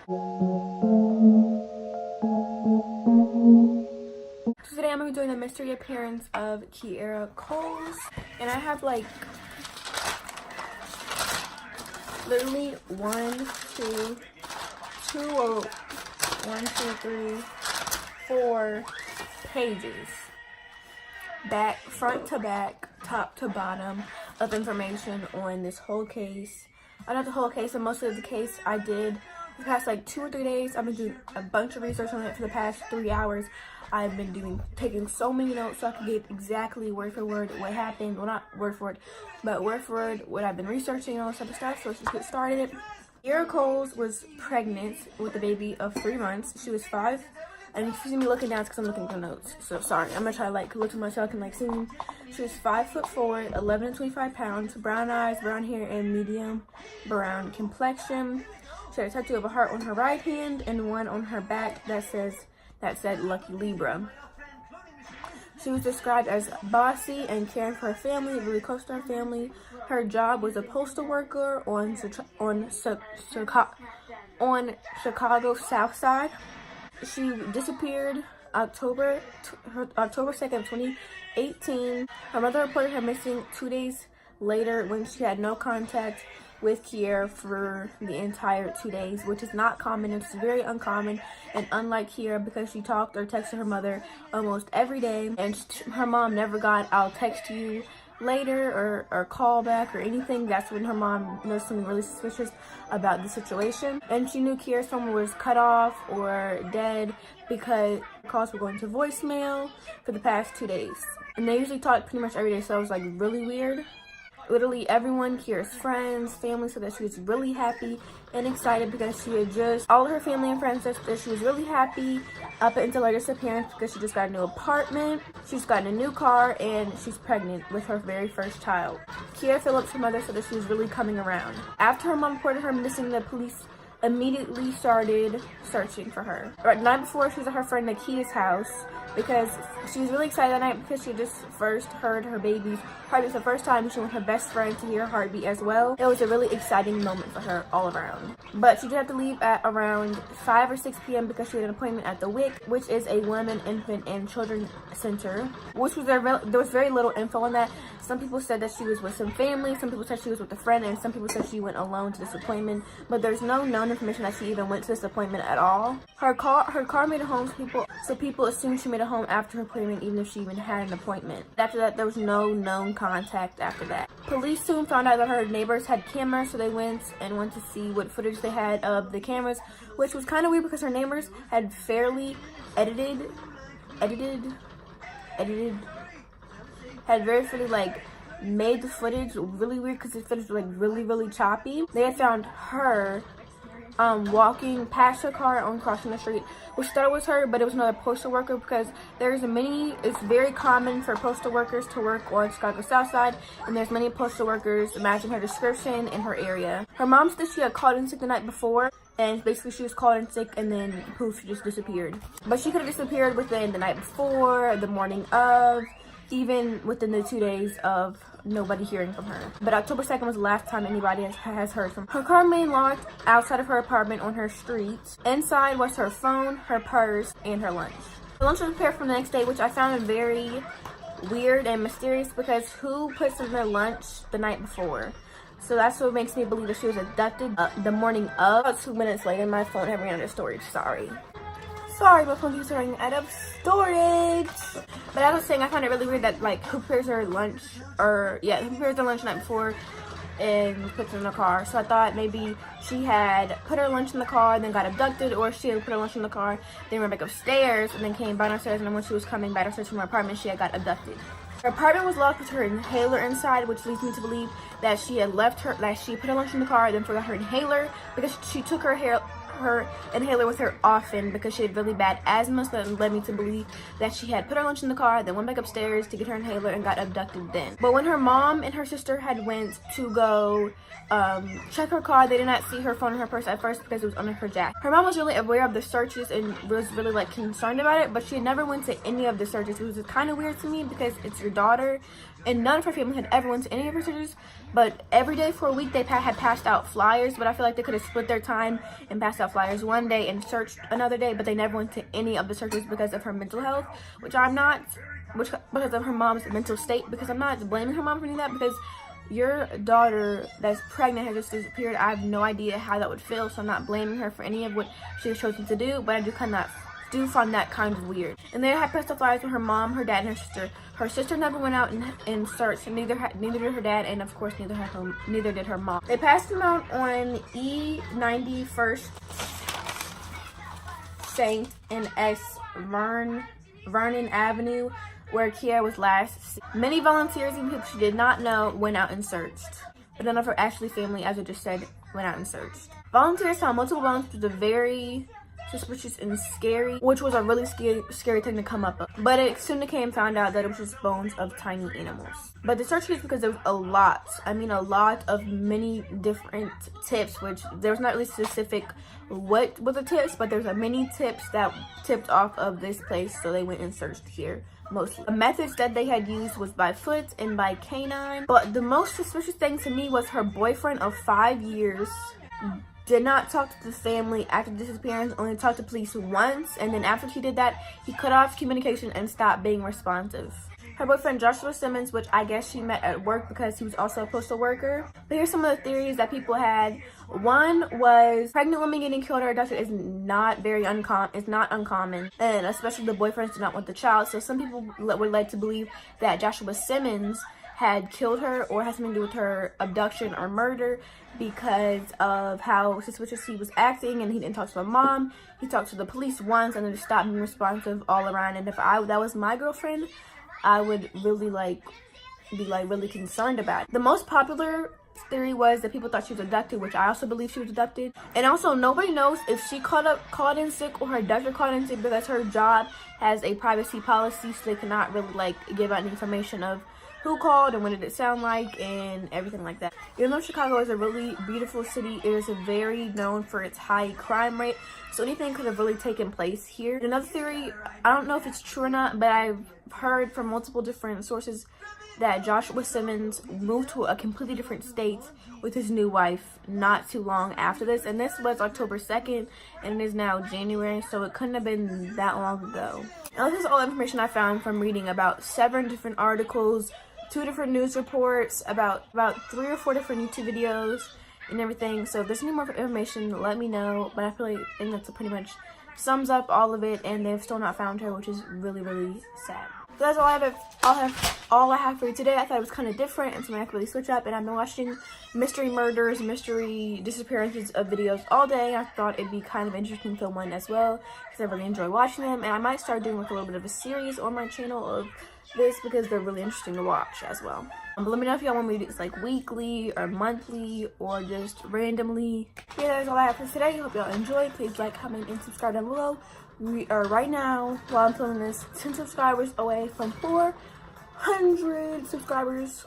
Today I'm going to be doing the mystery appearance of KIERRA COLES, and I have like literally 4 pages, front to back, top to bottom, of information on this whole case. Not the whole case, but mostly of the case. I did the past like 2 or 3 days. I've been doing a bunch of research on it for the past 3 hours. I've been taking so many notes so I can get exactly word for word what happened. Well, not word for word, but word for word what I've been researching and all this type of stuff. So let's just get started. KIERRA COLES was pregnant with a baby of 3 months. She was 5. And if you see me looking down, it's because I'm looking for notes. So sorry, I'm gonna try to like look to myself and like see me. She was 5'4", 11 to 25 pounds, brown eyes, brown hair, and medium brown complexion. She had a tattoo of a heart on her right hand and one on her back that said Lucky Libra. She was described as bossy and caring for her family, really close to her family. Her job was a postal worker on Chicago's South Side. She disappeared October 2nd, 2018. Her mother reported her missing 2 days later when she had no contact with KIERRA for the entire 2 days, which is not common. It's very uncommon and unlike KIERRA because she talked or texted her mother almost every day, and her mom never got "I'll text you later" or call back or anything. That's when her mom noticed something really suspicious about the situation, and she knew KIERRA's phone was cut off or dead because calls were going to voicemail for the past 2 days, and they usually talk pretty much every day, so it was like really weird. Literally everyone, KIERRA's friends, family, said that she was really happy and excited because she had all of her family and friends said that she was really happy up until her disappearance because she just got a new apartment, she's gotten a new car, and she's pregnant with her very first child. KIERRA Phillips, her mother, said that she was really coming around. After her mom reported her missing, the police immediately started searching for her. The night before, she was at her friend Nikita's house because she was really excited that night because she just first heard her baby's heartbeat for the first time. She wanted her best friend to hear her heartbeat as well. It was a really exciting moment for her all around. But she did have to leave at around 5 or 6 p.m. because she had an appointment at the WIC, which is a Women, Infant, and Children Center, which was there was very little info on that. Some people said that she was with some family, some people said she was with a friend, and some people said she went alone to this appointment, but there's no known information that she even went to this appointment at all. Her car made it home, so people assumed she made it home after her appointment, even if she even had an appointment. After that, there was no known contact after that. Police soon found out that her neighbors had cameras, so they went to see what footage they had of the cameras, which was kind of weird because her neighbors had fairly had very fairly like made the footage really weird because the footage was like really choppy. They had found her walking past her car on crossing the street, which thought it was her, but it was another postal worker because it's very common for postal workers to work on Chicago South Side, and there's many postal workers matching her description in her area. Her mom said she had called in sick the night before, and basically she was called in sick and then poof, she just disappeared. But she could have disappeared within the night before, the morning of, even within the 2 days of nobody hearing from her. But October 2nd was the last time anybody has heard from her. Her car remained locked outside of her apartment on her street. Inside was her phone, her purse, and her lunch. The lunch was prepared for the next day, which I found very weird and mysterious because who puts in their lunch the night before? So that's what makes me believe that she was abducted the morning of. About 2 minutes later, my phone had ran out of storage. Sorry, my phone keeps running out of storage. But as I was saying, I found it really weird that like who prepares their lunch who prepares their lunch the night before and puts it in the car. So I thought maybe she had put her lunch in the car and then got abducted, or she had put her lunch in the car, then went back upstairs and then came back downstairs, and then when she was coming back upstairs from her apartment, she had got abducted. Her apartment was locked with her inhaler inside, which leads me to believe that she put her lunch in the car, then forgot her inhaler because she took her inhaler with her often because she had really bad asthma, so that led me to believe that she had put her lunch in the car, then went back upstairs to get her inhaler and got abducted then. But when her mom and her sister had went to go check her car, they did not see her phone and her purse at first because it was under her jacket. Her mom was really aware of the searches and was really like concerned about it, but she never went to any of the searches. It was kind of weird to me because it's your daughter, and none of her family had ever went to any of her searches. But every day for a week they had passed out flyers, but I feel like they could have split their time and passed out flyers one day and searched another day, but they never went to any of the searches because of her mental health, because of her mom's mental state, because I'm not blaming her mom for doing that, because your daughter that's pregnant has just disappeared. I have no idea how that would feel, so I'm not blaming her for any of what she has chosen to do, but I do find that kind of weird. And they had passed out flyers with her mom, her dad, and her sister. Her sister never went out and searched, neither did her dad, and of course neither did her mom. They passed them out on E91st St. and S. Vernon Avenue, where KIERRA was last seen. Many volunteers and people she did not know went out and searched, but none of her actual family, as I just said, went out and searched. Volunteers found multiple bones, which was a very suspicious and scary, which was a really scary thing to come up with. But it soon found out that it was just bones of tiny animals. But the search was because there was a lot of many different tips, which there was not really specific what were the tips, but there's many tips that tipped off of this place, so they went and searched here mostly. The methods that they had used was by foot and by canine, but the most suspicious thing to me was her boyfriend of 5 years did not talk to the family after the disappearance, only talked to police once, and then after he did that, he cut off communication and stopped being responsive. Her boyfriend Joshua Simmons, which I guess she met at work because he was also a postal worker. But here's some of the theories that people had. One was pregnant women getting killed or abducted is not uncommon, and especially the boyfriends did not want the child. So some people were led to believe that Joshua Simmons had killed her or had something to do with her abduction or murder because of how suspicious he was acting, and he didn't talk to her mom. He talked to the police once and then just stopped being responsive all around. And if that was my girlfriend, I would really be really concerned about it. The most popular theory was that people thought she was abducted, which I also believe she was abducted. And also nobody knows if she called in sick or her doctor called in sick, because her job has a privacy policy, so they cannot really give out any information of who called and what did it sound like and everything like that. Even though Chicago is a really beautiful city, it is very known for its high crime rate, so anything could have really taken place here. Another theory, I don't know if it's true or not, but I've heard from multiple different sources that Joshua Simmons moved to a completely different state with his new wife not too long after this, and this was October 2nd and it is now January, so it couldn't have been that long ago. Now this is all information I found from reading about 7 different articles, 2 different news reports, about 3 or 4 different YouTube videos and everything. So if there's any more information, let me know, but I think that's pretty much sums up all of it, and they've still not found her, which is really, really sad. So that's all I have for you today. I thought it was kind of different and something I could really switch up, and I've been watching mystery murders, mystery disappearances of videos all day. I thought it'd be kind of interesting to film one as well, because I really enjoy watching them, and I might start doing a little bit of a series on my channel of this because they're really interesting to watch as well. But let me know if y'all want me to do this weekly or monthly or just randomly. Yeah, that's all I have for today. Hope y'all enjoyed. Please like, comment, and subscribe down below. We are right now, while I'm filming this, 10 subscribers away from 400 subscribers.